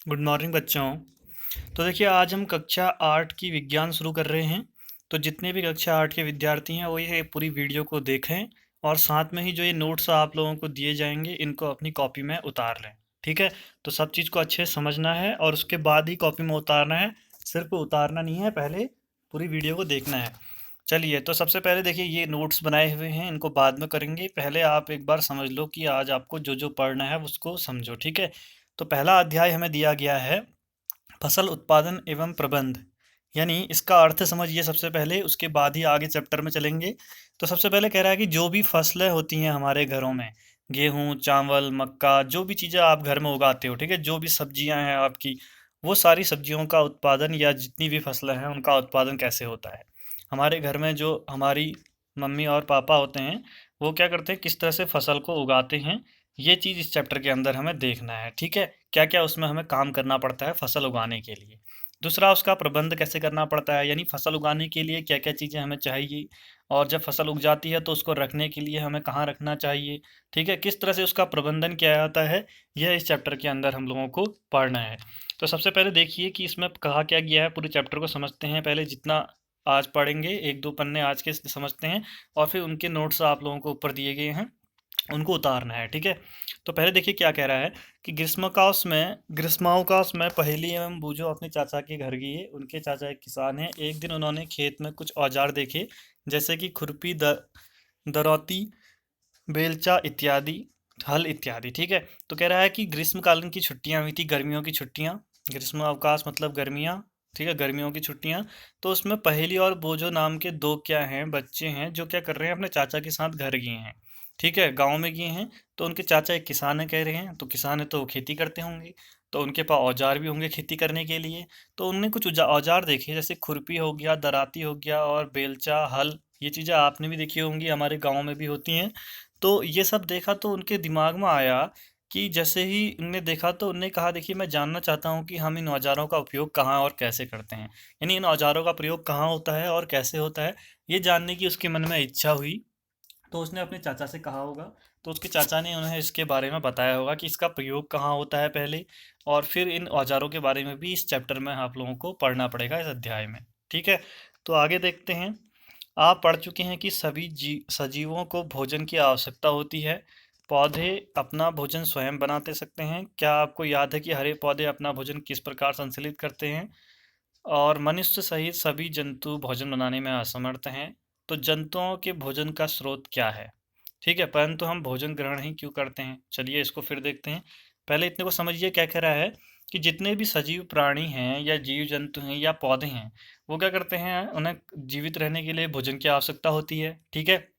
Good morning बच्चों। तो देखिए, आज हम कक्षा 8 की विज्ञान शुरू कर रहे हैं। तो जितने भी कक्षा 8 के विद्यार्थी हैं वो ये पूरी वीडियो को देखें और साथ में ही जो ये नोट्स आप लोगों को दिए जाएंगे इनको अपनी कॉपी में उतार लें। ठीक है। तो सब चीज़ को अच्छे से समझना है और उसके बाद ही कॉपी में उतारना है। सिर्फ उतारना नहीं है, पहले पूरी वीडियो को देखना है। चलिए, तो सबसे पहले देखिए, ये नोट्स बनाए हुए हैं, इनको बाद में करेंगे। पहले आप एक बार समझ लो कि आज आपको जो जो पढ़ना है उसको समझो। ठीक है। तो पहला अध्याय हमें दिया गया है फसल उत्पादन एवं प्रबंध, यानी इसका अर्थ समझिए सबसे पहले, उसके बाद ही आगे चैप्टर में चलेंगे। तो सबसे पहले कह रहा है कि जो भी फसलें होती हैं हमारे घरों में, गेहूँ, चावल, मक्का, जो भी चीज़ें आप घर में उगाते हो, ठीक है, जो भी सब्जियां हैं आपकी, वो सारी सब्जियों का उत्पादन या जितनी भी फसलें हैं उनका उत्पादन कैसे होता है। हमारे घर में जो हमारी मम्मी और पापा होते हैं वो क्या करते हैं, किस तरह से फसल को उगाते हैं, ये चीज़ इस चैप्टर के अंदर हमें देखना है। ठीक है। क्या क्या उसमें हमें काम करना पड़ता है फसल उगाने के लिए। दूसरा, उसका प्रबंध कैसे करना पड़ता है, यानी फसल उगाने के लिए क्या क्या चीज़ें हमें चाहिए, और जब फसल उग जाती है तो उसको रखने के लिए हमें कहाँ रखना चाहिए। ठीक है, किस तरह से उसका प्रबंधन किया जाता है, यह इस चैप्टर के अंदर हम लोगों को पढ़ना है। तो सबसे पहले देखिए कि इसमें कहा क्या गया है, पूरे चैप्टर को समझते हैं। पहले जितना आज पढ़ेंगे, एक दो पन्ने आज के समझते हैं और फिर उनके नोट्स आप लोगों को ऊपर दिए गए हैं, उनको उतारना है। ठीक है। तो पहले देखिए क्या कह रहा है कि ग्रीष्मावकाश में पहेली एवं बूझो अपने चाचा के घर गए। उनके चाचा एक किसान हैं। एक दिन उन्होंने खेत में कुछ औजार देखे, जैसे कि खुरपी, दरौती, बेलचा इत्यादि, हल इत्यादि। ठीक है। तो कह रहा है कि ग्रीष्मकालीन की छुट्टियां हुई थी, गर्मियों की छुट्टियां। ग्रीष्म अवकाश मतलब गर्मियां। ठीक है, गर्मियों की छुट्टियां। तो उसमें पहेली और बोझो नाम के दो क्या हैं, बच्चे हैं, जो क्या कर रहे हैं, अपने चाचा के साथ घर गए हैं। ठीक है, गांव में गए हैं। तो उनके चाचा एक किसान है कह रहे हैं, तो किसान है तो वो खेती करते होंगे, तो उनके पास औजार भी होंगे खेती करने के लिए। तो उनने कुछ औजार देखे, जैसे खुरपी हो गया, दराती हो गया और बेलचा, हल। ये चीज़ें आपने भी देखी होंगी, हमारे गांव में भी होती हैं। तो ये सब देखा तो उनके दिमाग में आया कि जैसे ही उनने देखा तो उनने कहा, देखिए मैं जानना चाहता हूँ कि हम इन औजारों का उपयोग कहाँ और कैसे करते हैं, यानी इन औजारों का प्रयोग कहाँ होता है और कैसे होता है, ये जानने की उसके मन में इच्छा हुई। तो उसने अपने चाचा से कहा होगा, तो उसके चाचा ने उन्हें इसके बारे में बताया होगा कि इसका प्रयोग कहाँ होता है पहले, और फिर इन औजारों के बारे में भी इस चैप्टर में आप लोगों को पढ़ना पड़ेगा, इस अध्याय में। ठीक है। तो आगे देखते हैं। आप पढ़ चुके हैं कि सभी सजीवों को भोजन की आवश्यकता होती है। पौधे अपना भोजन स्वयं बनाते सकते हैं। क्या आपको याद है कि हरे पौधे अपना भोजन किस प्रकार संचालित करते हैं, और मनुष्य सहित सभी जंतु भोजन बनाने में असमर्थ हैं। तो जंतुओं के भोजन का स्रोत क्या है। ठीक है, परंतु हम भोजन ग्रहण ही क्यों करते हैं, चलिए इसको फिर देखते हैं। पहले इतने को समझिए, क्या कह रहा है कि जितने भी सजीव प्राणी हैं या जीव जंतु हैं या पौधे हैं, वो क्या करते हैं, उन्हें जीवित रहने के लिए भोजन की आवश्यकता होती है। ठीक है,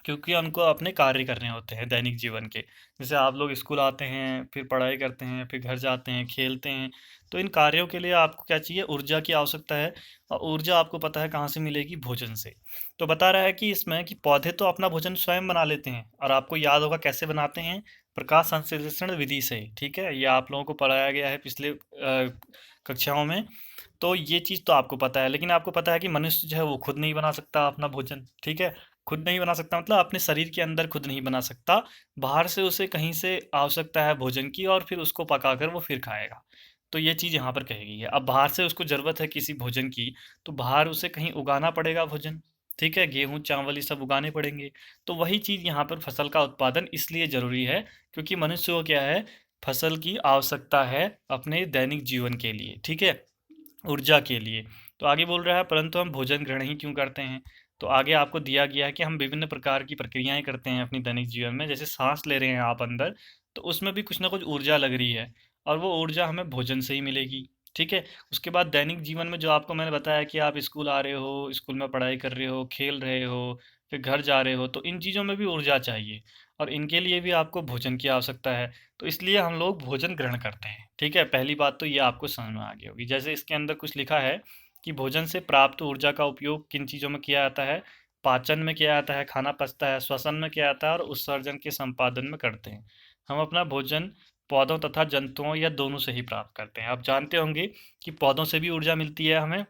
क्योंकि उनको अपने कार्य करने होते हैं दैनिक जीवन के। जैसे आप लोग स्कूल आते हैं, फिर पढ़ाई करते हैं, फिर घर जाते हैं, खेलते हैं। तो इन कार्यों के लिए आपको क्या चाहिए, ऊर्जा की आवश्यकता है। और ऊर्जा आपको पता है कहाँ से मिलेगी, भोजन से। तो बता रहा है कि इसमें कि पौधे तो अपना भोजन स्वयं बना लेते हैं, और आपको याद होगा कैसे बनाते हैं, प्रकाश संश्लेषण विधि से। ठीक है, ये आप लोगों को पढ़ाया गया है पिछले कक्षाओं में। तो ये चीज़ तो आपको पता है, लेकिन आपको पता है कि मनुष्य जो है वो खुद नहीं बना सकता अपना भोजन। ठीक है, खुद नहीं बना सकता मतलब अपने शरीर के अंदर खुद नहीं बना सकता, बाहर से उसे कहीं से आवश्यकता है भोजन की, और फिर उसको पकाकर वो फिर खाएगा। तो ये चीज़ यहाँ पर कही गई है। अब बाहर से उसको ज़रूरत है किसी भोजन की, तो बाहर उसे कहीं उगाना पड़ेगा भोजन। ठीक है, गेहूँ, चावल ये सब उगाने पड़ेंगे। तो वही चीज़ यहाँ पर फसल का उत्पादन इसलिए ज़रूरी है, क्योंकि मनुष्य को क्या है, फसल की आवश्यकता है अपने दैनिक जीवन के लिए। ठीक है, ऊर्जा के लिए। तो आगे बोल रहा है, परंतु हम भोजन ग्रहण ही क्यों करते हैं। तो आगे आपको दिया गया है कि हम विभिन्न प्रकार की प्रक्रियाएं करते हैं अपनी दैनिक जीवन में, जैसे सांस ले रहे हैं आप अंदर, तो उसमें भी कुछ ना कुछ ऊर्जा लग रही है, और वो ऊर्जा हमें भोजन से ही मिलेगी। ठीक है। उसके बाद दैनिक जीवन में जो आपको मैंने बताया कि आप स्कूल आ रहे हो, स्कूल में पढ़ाई कर रहे हो, खेल रहे हो, फिर घर जा रहे हो, तो इन चीज़ों में भी ऊर्जा चाहिए, और इनके लिए भी आपको भोजन की आवश्यकता है। तो इसलिए हम लोग भोजन ग्रहण करते हैं। ठीक है, पहली बात तो ये आपको समझ में आ गई होगी। जैसे इसके अंदर कुछ लिखा है कि भोजन से प्राप्त ऊर्जा का उपयोग किन चीज़ों में किया जाता है, पाचन में किया जाता है, खाना पचता है, श्वसन में किया जाता है, और उत्सर्जन के संपादन में करते हैं। हम अपना भोजन पौधों तथा जंतुओं या दोनों से ही प्राप्त करते हैं। आप जानते होंगे कि पौधों से भी ऊर्जा मिलती है हमें,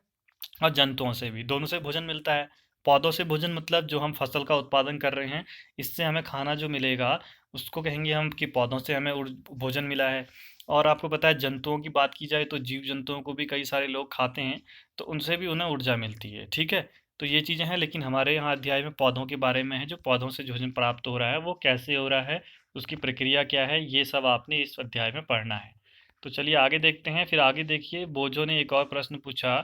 और जंतुओं से भी, दोनों से भोजन मिलता है। पौधों से भोजन मतलब जो हम फसल का उत्पादन कर रहे हैं, इससे हमें खाना जो मिलेगा उसको कहेंगे हम कि पौधों से हमें भोजन मिला है। और आपको पता है जंतुओं की बात की जाए तो जीव जंतुओं को भी कई सारे लोग खाते हैं, तो उनसे भी उन्हें ऊर्जा मिलती है, ठीक है। तो ये चीज़ें हैं, लेकिन हमारे यहाँ अध्याय में पौधों के बारे में है, जो पौधों से भोजन प्राप्त हो रहा है वो कैसे हो रहा है, उसकी प्रक्रिया क्या है, ये सब आपने इस अध्याय में पढ़ना है। तो चलिए आगे देखते हैं। फिर आगे देखिए, बोजो ने एक और प्रश्न पूछा,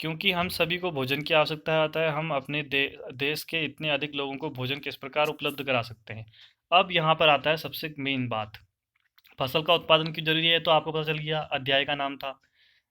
क्योंकि हम सभी को भोजन की आवश्यकता होता है, हम अपने देश के इतने अधिक लोगों को भोजन किस प्रकार उपलब्ध करा सकते हैं। अब यहाँ पर आता है सबसे मेन बात, फसल का उत्पादन क्यों जरूरी है, तो आपको पता चल गया, अध्याय का नाम था,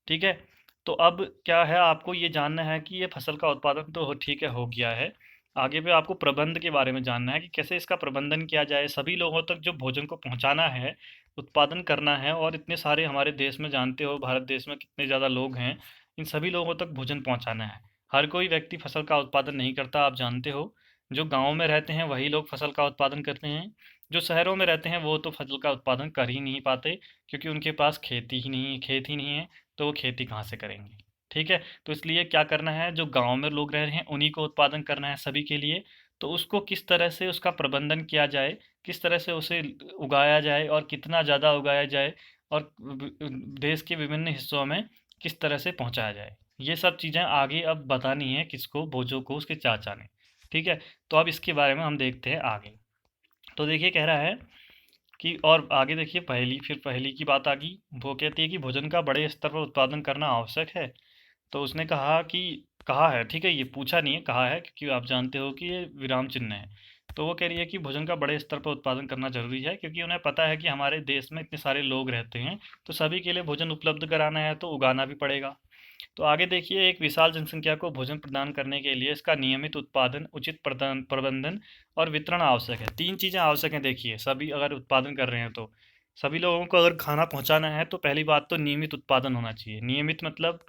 ठीक है। तो अब क्या है, आपको ये जानना है कि ये फसल का उत्पादन तो ठीक है, हो गया है। आगे पे आपको प्रबंध के बारे में जानना है कि कैसे इसका प्रबंधन किया जाए, सभी लोगों तक जो भोजन को पहुंचाना है, उत्पादन करना है। और इतने सारे हमारे देश में, जानते हो भारत देश में कितने ज़्यादा लोग हैं, इन सभी लोगों तक भोजन पहुंचाना है। हर कोई व्यक्ति फसल का उत्पादन नहीं करता, आप जानते हो। जो गाँव में रहते हैं वही लोग फसल का उत्पादन करते हैं, जो शहरों में रहते हैं वो तो फसल का उत्पादन कर ही नहीं पाते, क्योंकि उनके पास खेती ही नहीं है, खेत ही नहीं है, तो वो खेती कहाँ से करेंगे, ठीक है। तो इसलिए क्या करना है, जो गांव में लोग रह रहे हैं उन्हीं को उत्पादन करना है सभी के लिए। तो उसको किस तरह से उसका प्रबंधन किया जाए, किस तरह से उसे उगाया जाए और कितना ज़्यादा उगाया जाए, और देश के विभिन्न हिस्सों में किस तरह से पहुंचाया जाए, ये सब चीज़ें आगे अब बतानी है किसको, भोजो को, उसके चाचा ने, ठीक है। तो अब इसके बारे में हम देखते हैं आगे। तो देखिए कह रहा है कि, और आगे देखिए पहली, फिर पहली की बात आ गई, वो कहती है कि भोजन का बड़े स्तर पर उत्पादन करना आवश्यक है। तो उसने कहा कि, कहा है, ठीक है, ये पूछा नहीं है, कहा है, क्योंकि आप जानते हो कि ये विराम चिन्ह है। तो वो कह रही है कि भोजन का बड़े स्तर पर उत्पादन करना जरूरी है, क्योंकि उन्हें पता है कि हमारे देश में इतने सारे लोग रहते हैं, तो सभी के लिए भोजन उपलब्ध कराना है, तो उगाना भी पड़ेगा। तो आगे देखिए, एक विशाल जनसंख्या को भोजन प्रदान करने के लिए इसका नियमित उत्पादन, उचित प्रबंधन और वितरण आवश्यक है। तीन चीज़ें आवश्यक हैं, देखिए सभी अगर उत्पादन कर रहे हैं तो, सभी लोगों को अगर खाना पहुंचाना है, तो पहली बात तो नियमित उत्पादन होना चाहिए। नियमित मतलब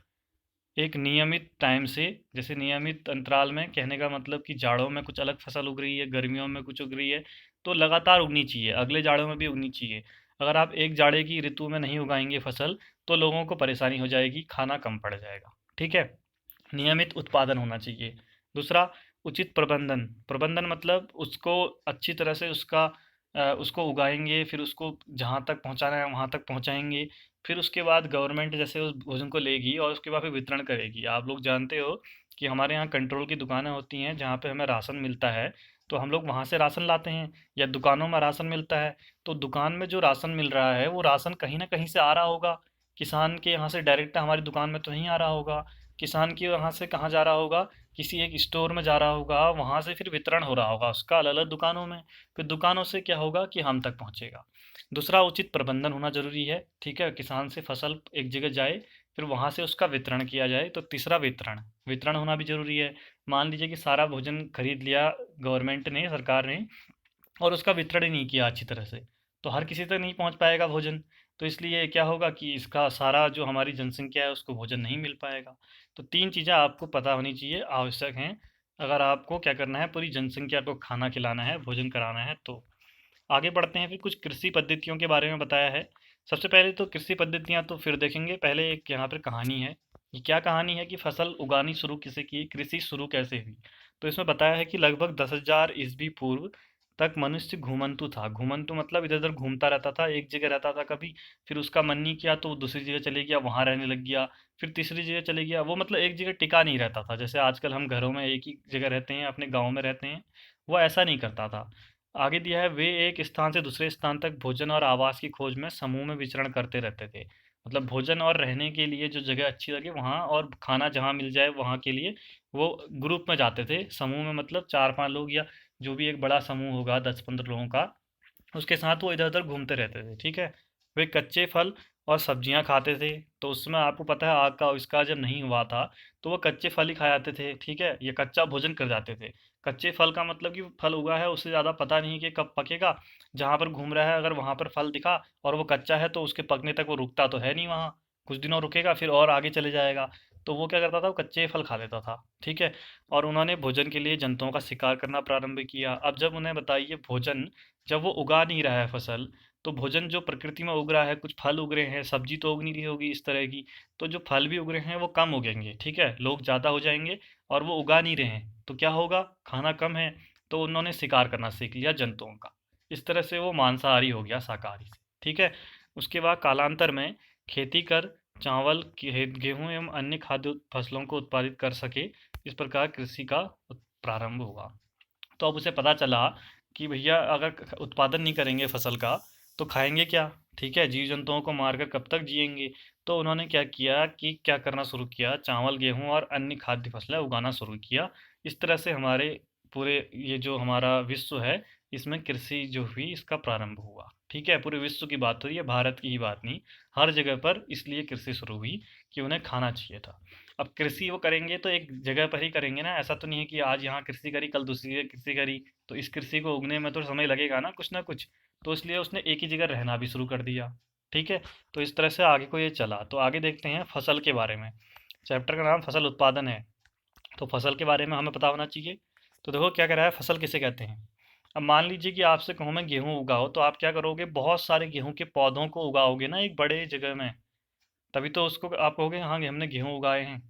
एक नियमित टाइम से, जैसे नियमित अंतराल में, कहने का मतलब कि जाड़ों में कुछ अलग फसल उग रही है, गर्मियों में कुछ उग रही है, तो लगातार उगनी चाहिए, अगले जाड़ों में भी उगनी चाहिए। अगर आप एक जाड़े की ऋतु में नहीं उगाएंगे फसल, तो लोगों को परेशानी हो जाएगी, खाना कम पड़ जाएगा, ठीक है। नियमित उत्पादन होना चाहिए। दूसरा, उचित प्रबंधन। प्रबंधन मतलब उसको अच्छी तरह से उसको उगाएंगे, फिर उसको जहाँ तक पहुँचाना है वहाँ तक पहुँचाएंगे। फिर उसके बाद गवर्नमेंट जैसे उस भोजन को लेगी और उसके बाद फिर वितरण करेगी। आप लोग जानते हो कि हमारे यहाँ कंट्रोल की दुकानें होती हैं, जहाँ पे हमें राशन मिलता है, तो हम लोग वहाँ से राशन लाते हैं, या दुकानों में राशन मिलता है। तो दुकान में जो राशन मिल रहा है, वो राशन कहीं ना कहीं से आ रहा होगा, किसान के यहाँ से डायरेक्ट हमारी दुकान में तो नहीं आ रहा होगा। किसान के यहाँ से कहाँ जा रहा होगा, किसी एक स्टोर में जा रहा होगा, वहाँ से फिर वितरण हो रहा होगा उसका अलग अलग दुकानों में, फिर दुकानों से क्या होगा कि हम तक पहुँचेगा। दूसरा, उचित प्रबंधन होना जरूरी है, ठीक है, किसान से फसल एक जगह जाए, फिर वहाँ से उसका वितरण किया जाए। तो तीसरा, वितरण, वितरण होना भी जरूरी है। मान लीजिए कि सारा भोजन खरीद लिया गवर्नमेंट ने, सरकार ने, और उसका वितरण ही नहीं किया अच्छी तरह से, तो हर किसी तक नहीं पहुंच पाएगा भोजन। तो इसलिए क्या होगा कि इसका सारा जो हमारी जनसंख्या है उसको भोजन नहीं मिल पाएगा। तो तीन चीज़ें आपको पता होनी चाहिए, आवश्यक हैं, अगर आपको क्या करना है, पूरी जनसंख्या को खाना खिलाना है, भोजन कराना है। तो आगे बढ़ते हैं, फिर कुछ कृषि पद्धतियों के बारे में बताया है। सबसे पहले तो कृषि पद्धतियाँ तो फिर देखेंगे, पहले एक यहाँ पर कहानी है। ये क्या कहानी है कि फसल उगानी शुरू किसे की, कृषि शुरू कैसे हुई। तो इसमें बताया है कि लगभग 10,000 ईस्वी पूर्व तक मनुष्य घुमंतु था। घुमंतु मतलब इधर उधर घूमता रहता था, एक जगह रहता था कभी, फिर उसका मन नहीं किया तो वो दूसरी जगह चले गया, वहाँ रहने लग गया, फिर तीसरी जगह चले गया। वो मतलब एक जगह टिका नहीं रहता था, जैसे आजकल हम घरों में एक ही जगह रहते हैं, अपने गाँव में रहते हैं, वो ऐसा नहीं करता था। आगे दिया है, वे एक स्थान से दूसरे स्थान तक भोजन और आवास की खोज में समूह में विचरण करते रहते थे। मतलब भोजन और रहने के लिए जो जगह अच्छी लगे वहाँ, और खाना जहाँ मिल जाए वहाँ के लिए वो ग्रुप में जाते थे, समूह में, मतलब 4-5 लोग, या जो भी एक बड़ा समूह होगा 10-15 लोगों का, उसके साथ वो इधर उधर घूमते रहते थे, ठीक है। वे कच्चे फल और सब्जियां खाते थे। तो उसमें आपको पता है, आग का इसका जब नहीं हुआ था, तो वो कच्चे फल ही खा जाते थे, ठीक है, ये कच्चा भोजन कर जाते थे। कच्चे फल का मतलब कि फल उगा है, उससे ज़्यादा पता नहीं कि कब पकेगा। जहाँ पर घूम रहा है, अगर वहाँ पर फल दिखा और वो कच्चा है, तो उसके पकने तक वो रुकता तो है नहीं वहाँ, कुछ दिनों रुकेगा फिर और आगे चले जाएगा। तो वो क्या करता था, वो कच्चे फल खा लेता था, ठीक है। और उन्होंने भोजन के लिए जंतुओं का शिकार करना प्रारंभ किया। अब जब उन्हें बताइए भोजन, जब वो उगा नहीं रहा है फसल, तो भोजन जो प्रकृति में उग रहा है, कुछ फल उग रहे हैं, सब्जी तो उग नहीं रही होगी इस तरह की, तो जो फल भी उग रहे हैं वो कम उगेंगे, ठीक है, लोग ज़्यादा हो जाएंगे, और वो उगा नहीं रहे हैं, तो क्या होगा, खाना कम है। तो उन्होंने शिकार करना सीख लिया जंतुओं का, इस तरह से वो मांसाहारी हो गया शाकाहारी से, ठीक है। उसके बाद कालांतर में खेती कर चावल, गेहूं एवं अन्य खाद्य फसलों को उत्पादित कर सके, इस प्रकार कृषि का प्रारंभ हुआ। तो अब उसे पता चला कि भैया अगर उत्पादन नहीं करेंगे फसल का तो खाएंगे क्या, ठीक है, जीव जंतुओं को मारकर कब तक जिएंगे। तो उन्होंने क्या किया कि क्या करना शुरू किया, चावल, गेहूं और अन्य खाद्य फसलें उगाना शुरू किया। इस तरह से हमारे पूरे ये जो हमारा विश्व है इसमें कृषि जो हुई इसका प्रारंभ हुआ। ठीक है, पूरे विश्व की बात हो रही है, भारत की ही बात नहीं, हर जगह पर इसलिए कृषि शुरू हुई कि उन्हें खाना चाहिए था। अब कृषि वो करेंगे तो एक जगह पर ही करेंगे ना, ऐसा तो नहीं है कि आज यहाँ कृषि करी कल दूसरी जगह कृषि करी, तो इस कृषि को उगने में तो समय लगेगा ना कुछ। तो इसलिए उसने एक ही जगह रहना भी शुरू कर दिया। ठीक है, तो इस तरह से आगे को ये चला। तो आगे देखते हैं फसल के बारे में। चैप्टर का नाम फसल उत्पादन है, तो फसल के बारे में हमें पता होना चाहिए। तो देखो क्या कह रहा है, फसल किसे कहते हैं। अब मान लीजिए कि आपसे कहूँ मैं गेहूँ उगाओ, तो आप क्या करोगे, बहुत सारे गेहूँ के पौधों को उगाओगे ना एक बड़े जगह में, तभी तो उसको आप कहोगे हाँ हमने गेहूँ उगाए हैं।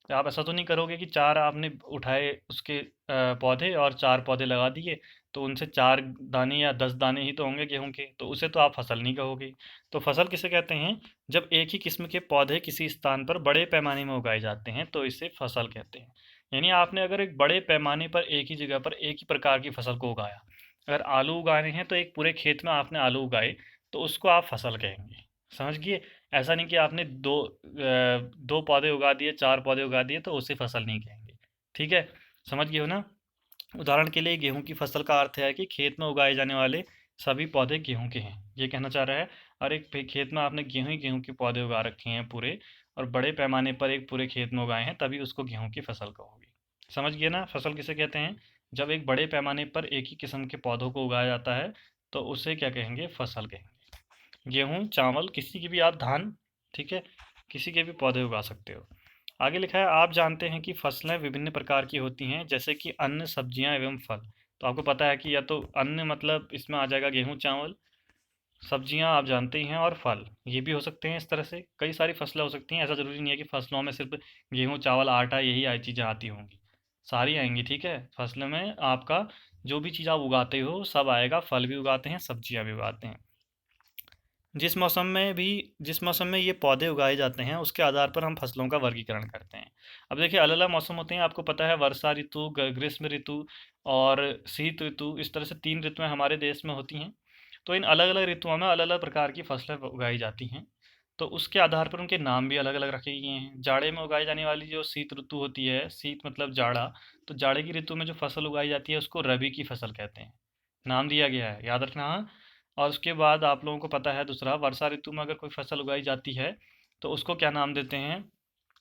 आप ऐसा तो नहीं करोगे कि 4 आपने उठाए उसके पौधे और 4 पौधे लगा दिए, तो उनसे 4 दाने या 10 दाने ही तो होंगे गेहूं के, तो उसे तो आप फसल नहीं कहोगे। तो फसल किसे कहते हैं, जब एक ही किस्म के पौधे किसी स्थान पर बड़े पैमाने में उगाए जाते हैं तो इसे फसल कहते हैं। यानी आपने अगर एक बड़े पैमाने पर एक ही जगह पर एक ही प्रकार की फसल को उगाया, अगर आलू उगाने हैं तो एक पूरे खेत में आपने आलू उगाए, तो उसको आप फसल कहेंगे। समझ गए। ऐसा नहीं कि आपने दो पौधे उगा दिए, 4 पौधे उगा दिए, तो उसे फसल नहीं कहेंगे। ठीक है, समझ गए हो ना। उदाहरण के लिए गेहूं की फसल का अर्थ है कि खेत में उगाए जाने वाले सभी पौधे गेहूं के हैं, ये कहना चाह रहा है। और एक खेत में आपने गेहूं ही गेहूं के पौधे उगा रखे हैं पूरे, और बड़े पैमाने पर एक पूरे खेत में उगाए हैं, तभी उसको गेहूं की फसल कहोगे। समझ गए ना, फसल किसे कहते हैं, जब एक बड़े पैमाने पर एक ही किस्म के पौधों को उगाया जाता है तो उसे क्या कहेंगे, फसल कहेंगे। गेहूँ, चावल, किसी की भी आप धान, ठीक है, किसी के भी पौधे उगा सकते हो। आगे लिखा है, आप जानते हैं कि फसलें विभिन्न प्रकार की होती हैं, जैसे कि अन्न, सब्जियां एवं फल। तो आपको पता है कि या तो अन्न मतलब इसमें आ जाएगा गेहूँ चावल, सब्जियां आप जानते ही हैं, और फल ये भी हो सकते हैं। इस तरह से कई सारी फसलें हो सकती हैं, ऐसा ज़रूरी नहीं है कि फसलों में सिर्फ गेहूँ चावल आटा यही आई चीज़ें आती होंगी, सारी आएंगी। ठीक है, फसलों में आपका जो भी चीज़ आप उगाते हो सब आएगा, फल भी उगाते हैं, सब्जियां भी उगाते हैं। जिस मौसम में ये पौधे उगाए जाते हैं उसके आधार पर हम फसलों का वर्गीकरण करते हैं। अब देखिए अलग अलग मौसम होते हैं, आपको पता है, वर्षा ऋतु, ग्रीष्म ऋतु और शीत ऋतु, इस तरह से 3 ऋतुएं हमारे देश में होती हैं। तो इन अलग अलग ऋतुओं में अलग अलग प्रकार की फसलें उगाई जाती हैं, तो उसके आधार पर उनके नाम भी अलग अलग रखे गए हैं। जाड़े में उगाई जाने वाली जो शीत ऋतु होती है, शीत मतलब जाड़ा, तो जाड़े की ऋतु में जो फसल उगाई जाती है उसको रबी की फसल कहते हैं, नाम दिया गया है, याद रखना हाँ। और उसके बाद आप लोगों को पता है दूसरा, वर्षा ऋतु में अगर कोई फसल उगाई जाती है तो उसको क्या नाम देते हैं,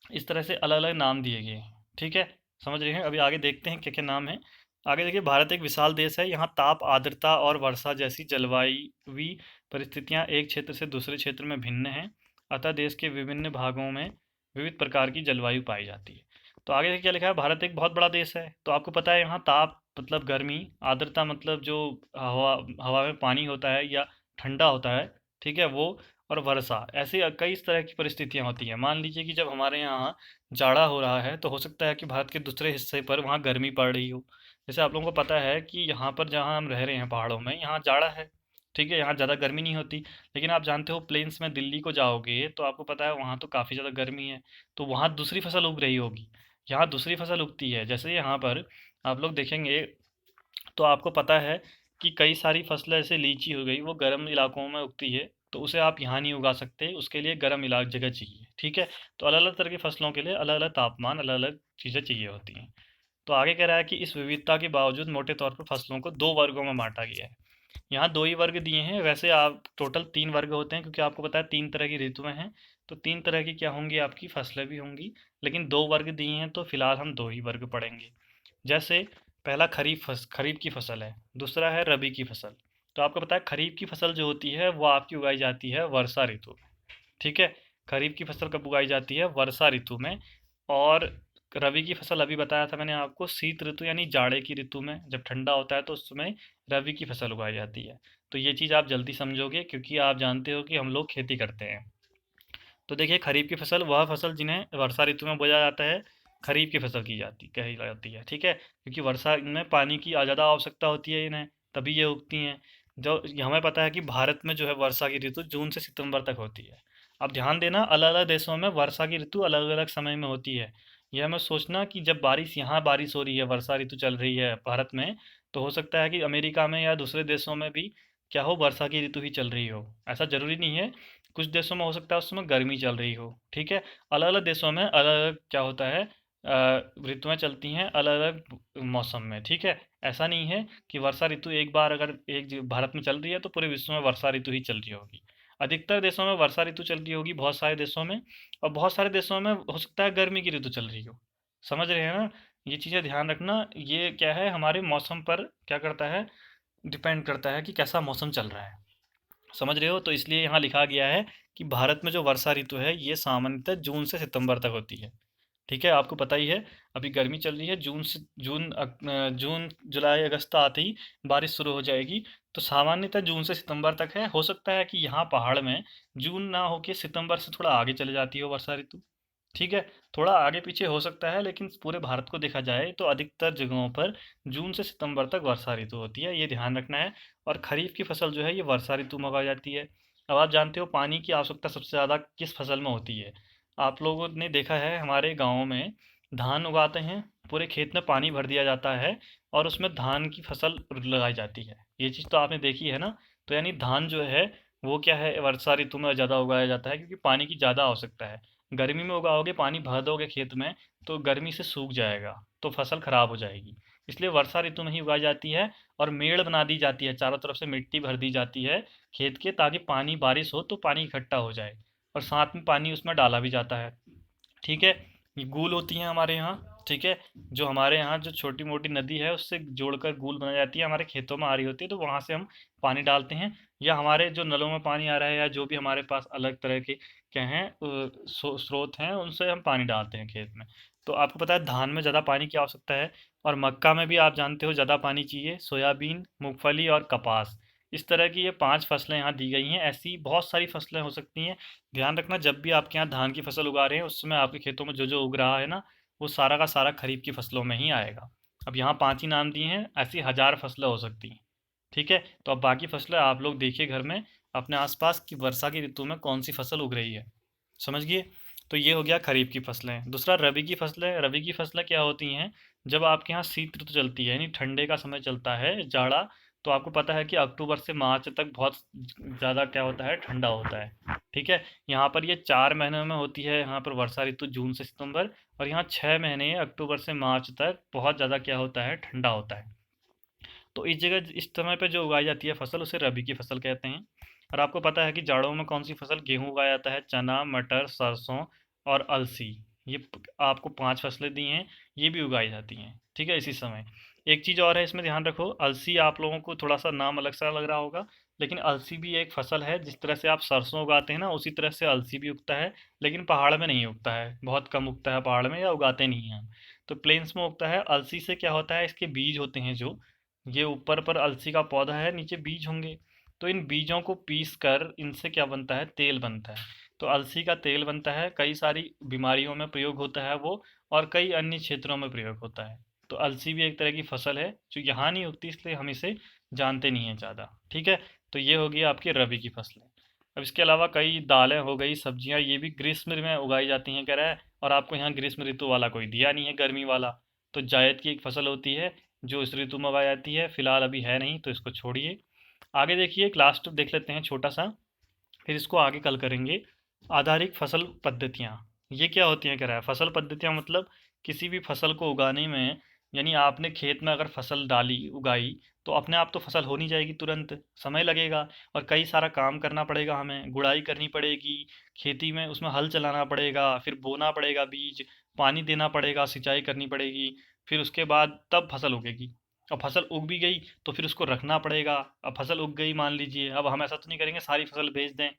इस तरह से अलग अलग नाम दिए गए हैं। ठीक है, समझ रहे हैं। अभी आगे देखते हैं क्या क्या नाम है। आगे देखिए, भारत एक विशाल देश है, यहाँ ताप, आर्द्रता और वर्षा जैसी जलवायु परिस्थितियाँ एक क्षेत्र से दूसरे क्षेत्र में भिन्न हैं, अतः देश के विभिन्न भागों में विविध प्रकार की जलवायु पाई जाती है। तो आगे देखिए क्या लिखा है, भारत एक बहुत बड़ा देश है, तो आपको पता है यहाँ ताप मतलब गर्मी, आर्द्रता मतलब जो हवा हवा में पानी होता है या ठंडा होता है, ठीक है वो, और वर्षा, ऐसे कई इस तरह की परिस्थितियाँ होती हैं। मान लीजिए कि जब हमारे यहाँ जाड़ा हो रहा है तो हो सकता है कि भारत के दूसरे हिस्से पर वहाँ गर्मी पड़ रही हो। जैसे आप लोगों को पता है कि यहाँ पर जहाँ हम रह रहे हैं पहाड़ों में, यहाँ जाड़ा है, ठीक है, यहाँ ज़्यादा गर्मी नहीं होती। लेकिन आप जानते हो प्लेन्स में दिल्ली को जाओगे तो आपको पता है वहाँ तो काफ़ी ज़्यादा गर्मी है, तो वहाँ दूसरी फसल उग रही होगी, यहाँ दूसरी फसल उगती है। जैसे यहाँ पर आप लोग देखेंगे तो आपको पता है कि कई सारी फसलें, जैसे लीची हो गई, वो गर्म इलाकों में उगती है, तो उसे आप यहाँ नहीं उगा सकते, उसके लिए गर्म इलाक जगह चाहिए। ठीक है, तो अलग अलग तरह की फसलों के लिए अलग अलग तापमान, अलग अलग चीज़ें चाहिए होती हैं। तो आगे कह रहा है कि इस विविधता के बावजूद मोटे तौर पर फसलों को 2 वर्गों में बांटा गया है। यहाँ 2 ही वर्ग दिए हैं, वैसे आप टोटल 3 वर्ग होते हैं, क्योंकि आपको पता है 3 तरह की ऋतुएं हैं, तो 3 तरह की क्या होंगी, आपकी फसलें भी होंगी। लेकिन 2 वर्ग दिए हैं तो फिलहाल हम 2 ही वर्ग पढ़ेंगे। जैसे पहला खरीफ की फसल है, दूसरा है रबी की फसल। तो आपको पता है खरीफ की फसल जो होती है वो आपकी उगाई जाती है वर्षा ऋतु में। ठीक है, खरीफ की फसल कब उगाई जाती है, वर्षा ऋतु में। और रबी की फसल अभी बताया था मैंने आपको, शीत ऋतु यानी जाड़े की ऋतु में, जब ठंडा होता है तो उस समय रबी की फसल उगाई जाती है। तो ये चीज़ आप जल्दी समझोगे क्योंकि आप जानते हो कि हम लोग खेती करते हैं। तो देखिए, खरीफ की फसल वह फसल जिन्हें वर्षा ऋतु में बोया जाता है, खरीफ की फसल कही जाती है। ठीक है, क्योंकि वर्षा में पानी की ज़्यादा आवश्यकता होती है इन्हें, तभी ये उगती हैं। जो हमें पता है कि भारत में जो है वर्षा की ऋतु जून से सितंबर तक होती है। अब ध्यान देना, अलग अलग देशों में वर्षा की ऋतु अलग अलग समय में होती है। यह हमें सोचना कि जब बारिश, यहाँ बारिश हो रही है, वर्षा ऋतु चल रही है भारत में, तो हो सकता है कि अमेरिका में या दूसरे देशों में भी क्या हो, वर्षा की ऋतु ही चल रही हो। ऐसा जरूरी नहीं है। कुछ देशों में हो सकता है उस समय गर्मी चल रही हो। ठीक है। अलग अलग देशों में अलग अलग क्या होता है, ऋतुएं चलती हैं अलग अलग मौसम में। ठीक है। ऐसा नहीं है कि वर्षा ऋतु एक बार अगर भारत में चल रही है तो पूरे विश्व में वर्षा ऋतु ही चल रही होगी। अधिकतर देशों में वर्षा ऋतु चल रही होगी, बहुत सारे देशों में। और बहुत सारे देशों में हो सकता है गर्मी की ऋतु चल रही हो। समझ रहे हैं ना? ये चीज़ें ध्यान रखना। ये क्या है, हमारे मौसम पर क्या करता है, डिपेंड करता है कि कैसा मौसम चल रहा है। समझ रहे हो? तो इसलिए यहाँ लिखा गया है कि भारत में जो वर्षा ऋतु है ये सामान्यतः जून से सितंबर तक होती है। ठीक है, आपको पता ही है। अभी गर्मी चल रही है, जून जुलाई अगस्त आते ही बारिश शुरू हो जाएगी। तो सामान्यतः जून से सितंबर तक है। हो सकता है कि यहाँ पहाड़ में जून ना होके सितंबर से थोड़ा आगे चले जाती हो वर्षा ऋतु। ठीक है। थोड़ा आगे पीछे हो सकता है, लेकिन पूरे भारत को देखा जाए तो अधिकतर जगहों पर जून से सितंबर तक वर्षा ऋतु होती है, ये ध्यान रखना है। और खरीफ की फसल जो है ये वर्षा ऋतु में उगाई जाती है। अब आप जानते हो पानी की आवश्यकता सबसे ज़्यादा किस फसल में होती है? आप लोगों ने देखा है हमारे गाँव में धान उगाते हैं, पूरे खेत में पानी भर दिया जाता है और उसमें धान की फसल लगाई जाती है। ये चीज़ तो आपने देखी है ना? तो यानी धान जो है वो क्या है, वर्षा ऋतु में ज़्यादा उगाया जाता है क्योंकि पानी की ज़्यादा आवश्यकता है। गर्मी में उगाओगे, पानी भर दोगे खेत में, तो गर्मी से सूख जाएगा, तो फसल खराब हो जाएगी। इसलिए वर्षा ऋतु में ही उगाई जाती है। और मेड़ बना दी जाती है, चारों तरफ से मिट्टी भर दी जाती है खेत के, ताकि पानी बारिश हो तो पानी इकट्ठा हो जाए। और साथ में पानी उसमें डाला भी जाता है। ठीक है। ये गूल होती हैं हमारे यहाँ। ठीक है। जो हमारे यहाँ जो छोटी मोटी नदी है उससे जोड़कर गूल बनाई जाती है, हमारे खेतों में आ रही होती है, तो वहाँ से हम पानी डालते हैं। या हमारे जो नलों में पानी आ रहा है, या जो भी हमारे पास अलग तरह के क्या हैं स्रोत हैं, उनसे हम पानी डालते हैं खेत में। तो आपको पता है धान में ज़्यादा पानी की आवश्यकता है। और मक्का में भी आप जानते हो ज़्यादा पानी चाहिए, सोयाबीन, मूंगफली और कपास। इस तरह की ये 5 फसलें यहाँ दी गई हैं। ऐसी बहुत सारी फसलें हो सकती हैं। ध्यान रखना, जब भी आपके यहाँ धान की फसल उगा रहे हैं उस समय आपके खेतों में जो जो उग रहा है ना, वो सारा का सारा खरीफ की फसलों में ही आएगा। अब यहाँ 5 ही नाम दिए हैं, ऐसी हजार फसलें हो सकती हैं। ठीक है। तो अब बाकी फसलें आप लोग देखिए घर में अपने आसपास की वर्षा की ऋतु में कौन सी फसल उग रही है। समझ गए? तो ये हो गया खरीफ की फसलें। दूसरा रबी की फसलें। रबी की फसलें क्या होती हैं, जब आपके यहाँ शीत ऋतु चलती है यानी ठंडे का समय चलता है, जाड़ा। तो आपको पता है कि अक्टूबर से मार्च तक बहुत ज़्यादा क्या होता है, ठंडा होता है। ठीक है। यहाँ पर ये 4 महीनों में होती है, यहाँ पर वर्षा ऋतु जून से सितंबर। और यहाँ 6 महीने अक्टूबर से मार्च तक बहुत ज़्यादा क्या होता है, ठंडा होता है। तो इस जगह इस समय पे जो उगाई जाती है फसल, उसे रबी की फसल कहते हैं। और आपको पता है कि जाड़ों में कौन सी फसल, गेहूँ उगाया जाता है, चना, मटर, सरसों और अलसी। ये आपको 5 फसलें दी हैं, ये भी उगाई जाती हैं। ठीक है, इसी समय। एक चीज़ और है इसमें ध्यान रखो, अलसी आप लोगों को थोड़ा सा नाम अलग सा लग रहा होगा, लेकिन अलसी भी एक फसल है। जिस तरह से आप सरसों उगाते हैं ना, उसी तरह से अलसी भी उगता है। लेकिन पहाड़ में नहीं उगता है, बहुत कम उगता है पहाड़ में, या उगाते नहीं हैं हम। तो प्लेन्स में उगता है। अलसी से क्या होता है, इसके बीज होते हैं जो, ये ऊपर पर अलसी का पौधा है, नीचे बीज होंगे। तो इन बीजों को पीस कर इनसे क्या बनता है, तेल बनता है। तो अलसी का तेल बनता है, कई सारी बीमारियों में प्रयोग होता है वो, और कई अन्य क्षेत्रों में प्रयोग होता है। तो अलसी भी एक तरह की फसल है जो यहाँ नहीं उगती, इसलिए हम इसे जानते नहीं हैं ज़्यादा। ठीक है। तो ये होगी आपकी रबी की फसलें। अब इसके अलावा कई दालें हो गई, सब्जियां, ये भी ग्रीष्म में उगाई जाती हैं कह रहा है। और आपको यहाँ ग्रीष्म ऋतु वाला कोई दिया नहीं है, गर्मी वाला। तो जायद की एक फसल होती है जो इस ऋतु में उगाई जाती है, फिलहाल अभी है नहीं तो इसको छोड़िए। आगे देखिए, एक लास्ट देख लेते हैं छोटा सा, फिर इसको आगे कल करेंगे। आधारिक फसल पद्धतियाँ, ये क्या होती हैं कह रहा है। फसल पद्धतियाँ मतलब किसी भी फसल को उगाने में, यानी आपने खेत में अगर फसल डाली, उगाई, तो अपने आप तो फसल हो नहीं जाएगी तुरंत, समय लगेगा। और कई सारा काम करना पड़ेगा, हमें गुड़ाई करनी पड़ेगी खेती में, उसमें हल चलाना पड़ेगा, फिर बोना पड़ेगा बीज, पानी देना पड़ेगा, सिंचाई करनी पड़ेगी। फिर उसके बाद तब फसल उगेगी। और फसल उग भी गई तो फिर उसको रखना पड़ेगा। अब फसल उग गई मान लीजिए, अब हम ऐसा तो नहीं करेंगे सारी फसल बेच दें।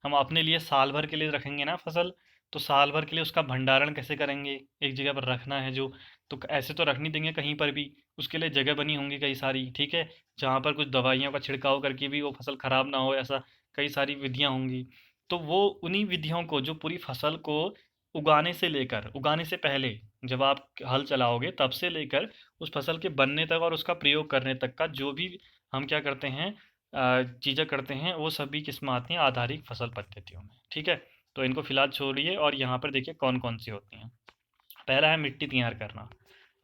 हम अपने लिए साल भर के लिए रखेंगे ना फसल। तो साल भर के लिए उसका भंडारण कैसे करेंगे, एक जगह पर रखना है जो, तो ऐसे तो रख नहीं देंगे कहीं पर भी। उसके लिए जगह बनी होंगी कई सारी। ठीक है। जहाँ पर कुछ दवाइयों का छिड़काव करके भी वो फसल खराब ना हो, ऐसा कई सारी विधियाँ होंगी। तो वो उन्हीं विधियों को, जो पूरी फसल को उगाने से लेकर, उगाने से पहले जब आप हल चलाओगे तब से लेकर उस फसल के बनने तक और उसका प्रयोग करने तक का जो भी हम क्या करते हैं, चीज़ें करते हैं वो सभी किस्म आती हैं आधारिक फसल पद्धतियों में। ठीक है, तो इनको फिलहाल छोड़िए और यहाँ पर देखिए कौन कौन सी होती हैं। पहला है मिट्टी तैयार करना।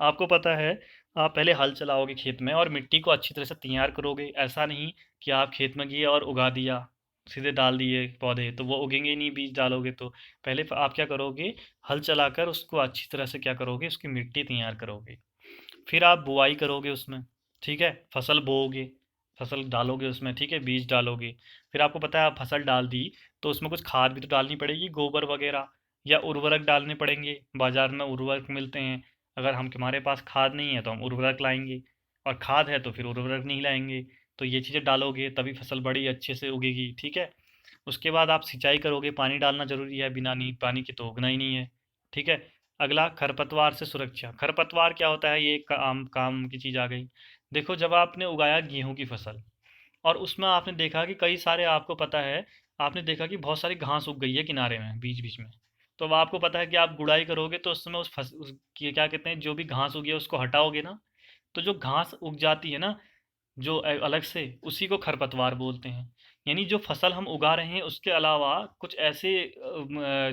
आपको पता है, आप पहले हल चलाओगे खेत में और मिट्टी को अच्छी तरह से तैयार करोगे। ऐसा नहीं कि आप खेत में गए और उगा दिया, सीधे डाल दिए पौधे, तो वो उगेंगे ही नहीं बीज डालोगे तो। पहले आप क्या करोगे, हल चलाकर उसको अच्छी तरह से क्या करोगे, उसकी मिट्टी तैयार करोगे। फिर आप बुआई करोगे उसमें, ठीक है, फसल बोओगे, फसल डालोगे उसमें, ठीक है, बीज डालोगे। फिर आपको पता है आप फसल डाल दी तो उसमें कुछ खाद भी तो डालनी पड़ेगी, गोबर वगैरह, या उर्वरक डालने पड़ेंगे। बाजार में उर्वरक मिलते हैं, अगर हम हमारे पास खाद नहीं है तो हम उर्वरक लाएंगे, और खाद है तो फिर उर्वरक नहीं लाएंगे। तो ये चीज़ें डालोगे तभी फसल बड़ी अच्छे से उगेगी, ठीक है। उसके बाद आप सिंचाई करोगे, पानी डालना ज़रूरी है, बिना नहीं पानी के तो उगना ही नहीं है, ठीक है। अगला खरपतवार से सुरक्षा। खरपतवार क्या होता है, ये एक काम काम की चीज़ आ गई। देखो, जब आपने उगाया गेहूं की फसल और उसमें आपने देखा कि कई सारे, आपको पता है, आपने देखा कि बहुत सारी घास उग गई है किनारे में, बीच बीच में। तो अब आपको पता है कि आप गुड़ाई करोगे तो उस समय क्या कहते हैं, जो भी घास उगी है उसको हटाओगे ना। तो जो घास उग जाती है ना, जो अलग से, उसी को खरपतवार बोलते हैं। यानी जो फसल हम उगा रहे हैं उसके अलावा कुछ ऐसे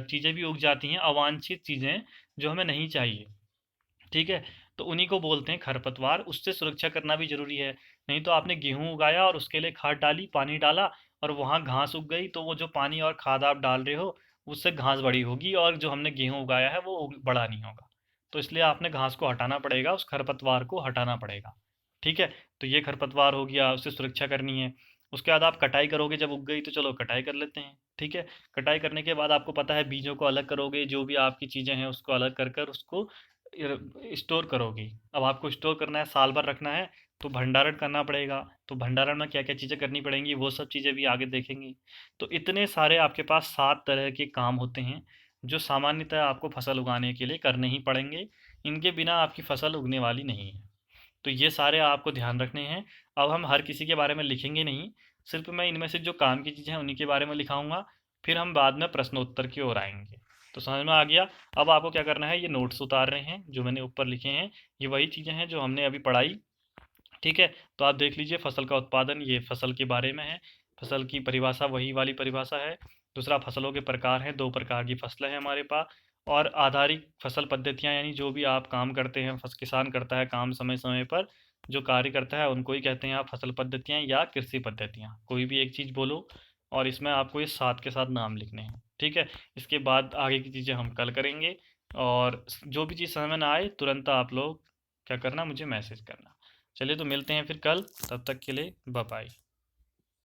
चीज़ें भी उग जाती हैं, अवांछित चीज़ें जो हमें नहीं चाहिए, ठीक है। तो उन्हीं को बोलते हैं खरपतवार। उससे सुरक्षा करना भी जरूरी है। नहीं तो आपने गेहूं उगाया और उसके लिए खाद डाली, पानी डाला, और वहां घास उग गई, तो वो जो पानी और खाद आप डाल रहे हो उससे घास बड़ी होगी, और जो हमने गेहूं उगाया है वो बड़ा नहीं होगा। तो इसलिए आपने घास को हटाना पड़ेगा, उस खरपतवार को हटाना पड़ेगा, ठीक है। तो ये खरपतवार हो गया, उससे सुरक्षा करनी है। उसके बाद आप कटाई करोगे, जब उग गई तो चलो कटाई कर लेते हैं, ठीक है। कटाई करने के बाद आपको पता है बीजों को अलग करोगे, जो भी आपकी चीज़ें हैं उसको अलग कर कर उसको स्टोर करोगी। अब आपको स्टोर करना है, साल भर रखना है, तो भंडारण करना पड़ेगा। तो भंडारण में क्या क्या चीज़ें करनी पड़ेंगी वो सब चीज़ें भी आगे देखेंगे। तो इतने सारे आपके पास 7 तरह के काम होते हैं जो सामान्यतः आपको फसल उगाने के लिए करने ही पड़ेंगे। इनके बिना आपकी फसल उगने वाली नहीं है। तो ये सारे आपको ध्यान रखने हैं। अब हम हर किसी के बारे में लिखेंगे नहीं, सिर्फ मैं इनमें से जो काम की चीज़ें हैं उन्हीं के बारे में लिखाऊंगा। फिर हम बाद में प्रश्नोत्तर की ओर आएंगे। तो समझ में आ गया। अब आपको क्या करना है, ये नोट्स उतार रहे हैं जो मैंने ऊपर लिखे हैं, ये वही चीज़ें हैं जो हमने अभी पढ़ाई, ठीक है। तो आप देख लीजिए, फसल का उत्पादन ये फसल के बारे में है। फसल की परिभाषा वही वाली परिभाषा है। दूसरा, फसलों के प्रकार हैं, 2 प्रकार की फसलें हैं हमारे पास। और आधारिक फसल पद्धतियाँ, यानी जो भी आप काम करते हैं, किसान करता है काम समय समय पर, जो कार्य करता है उनको ही कहते हैं आप फसल पद्धतियाँ या कृषि पद्धतियाँ। कोई भी एक चीज़ बोलो, और इसमें आपको ये साथ के साथ नाम लिखने हैं, ठीक है। इसके बाद आगे की चीज़ें हम कल करेंगे। और जो भी चीज़ समझ में ना आए तुरंत आप लोग क्या करना, मुझे मैसेज करना। चलिए, तो मिलते हैं फिर कल, तब तक के लिए बाय बाय।